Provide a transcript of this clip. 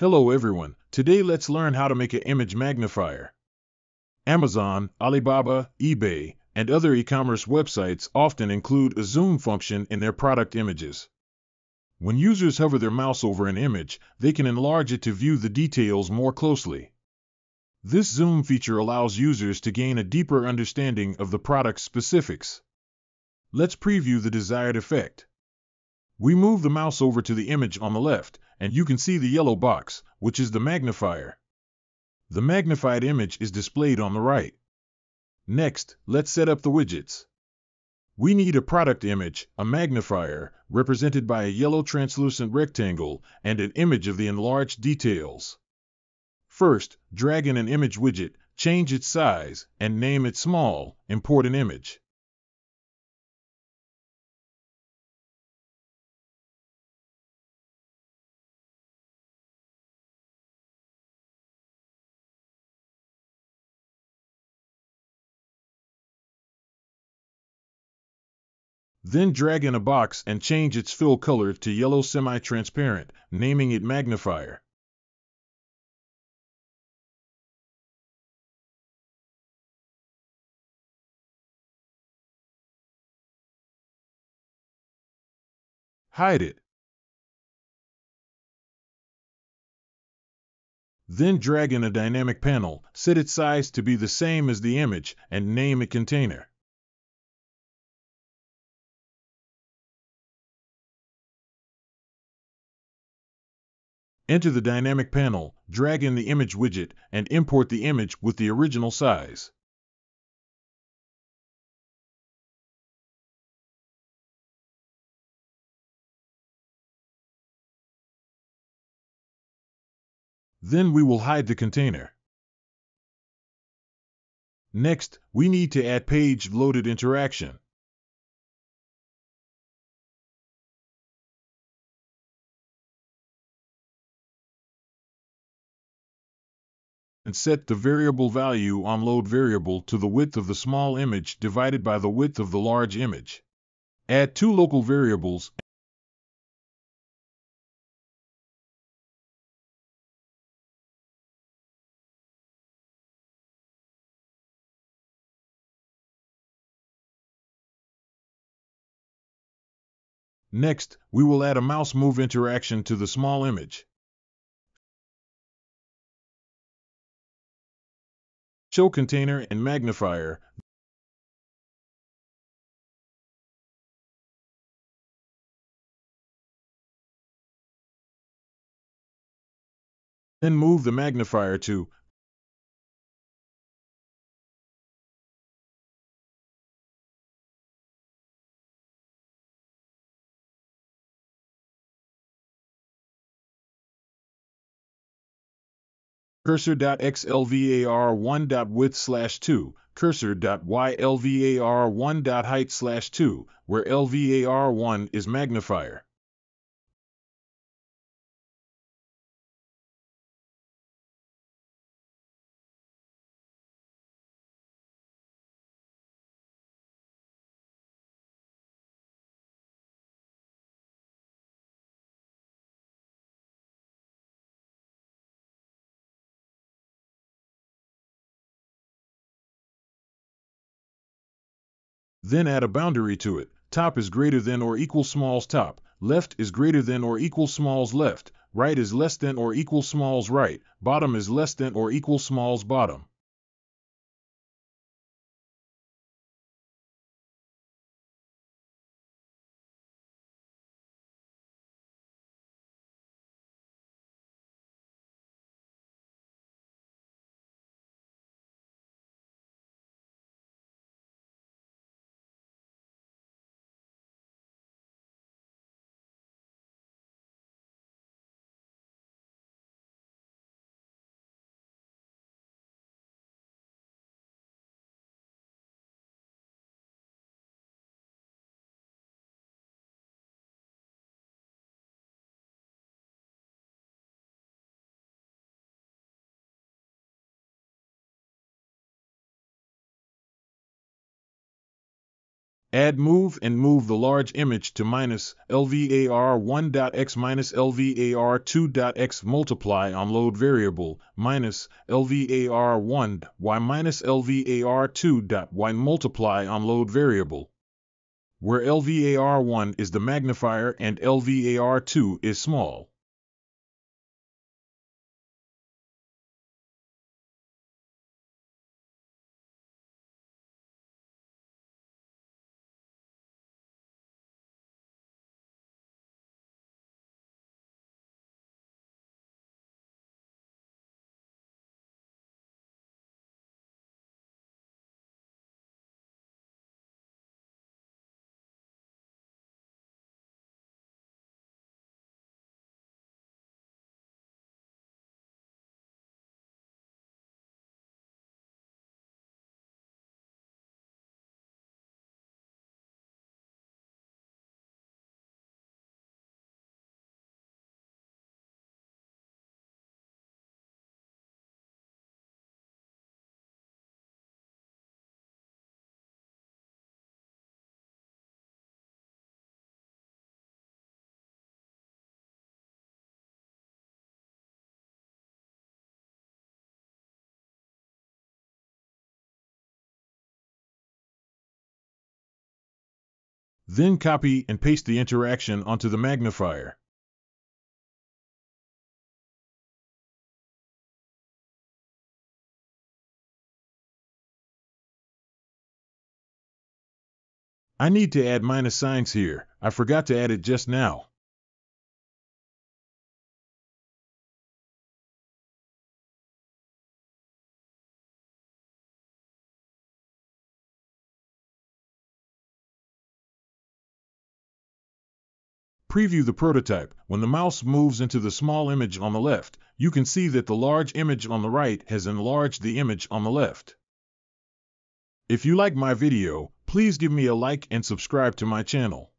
Hello everyone, today let's learn how to make an image magnifier. Amazon, Alibaba, eBay, and other e-commerce websites often include a zoom function in their product images. When users hover their mouse over an image, they can enlarge it to view the details more closely. This zoom feature allows users to gain a deeper understanding of the product's specifics. Let's preview the desired effect. We move the mouse over to the image on the left, and you can see the yellow box, which is the magnifier. The magnified image is displayed on the right. Next, let's set up the widgets. We need a product image, a magnifier, represented by a yellow translucent rectangle, and an image of the enlarged details. First, drag in an image widget, change its size, and name it small, import an image. Then drag in a box and change its fill color to yellow semi-transparent, naming it Magnifier. Hide it. Then drag in a dynamic panel, set its size to be the same as the image, and name it Container. Enter the dynamic panel, drag in the image widget, and import the image with the original size. Then we will hide the container. Next, we need to add page-loaded interaction. And set the variable value on load variable to the width of the small image divided by the width of the large image. Add two local variables. Next, we will add a mouse move interaction to the small image. Show container and magnifier. Then move the magnifier to cursor.xlvar1.width/2, cursor.ylvar1.height/2, where lvar1 is magnifier. Then add a boundary to it. Top is greater than or equal smalls top, left is greater than or equal smalls left, right is less than or equal smalls right, bottom is less than or equal smalls bottom. Add move and move the large image to -lvar1.x -lvar2.x. Multiply on load variable -lvar1 y -lvar2.y. Multiply on load variable, where lvar1 is the magnifier and lvar2 is small. Then copy and paste the interaction onto the magnifier. I need to add minus signs here. I forgot to add it just now. Preview the prototype. When the mouse moves into the small image on the left, you can see that the large image on the right has enlarged the image on the left. If you like my video, please give me a like and subscribe to my channel.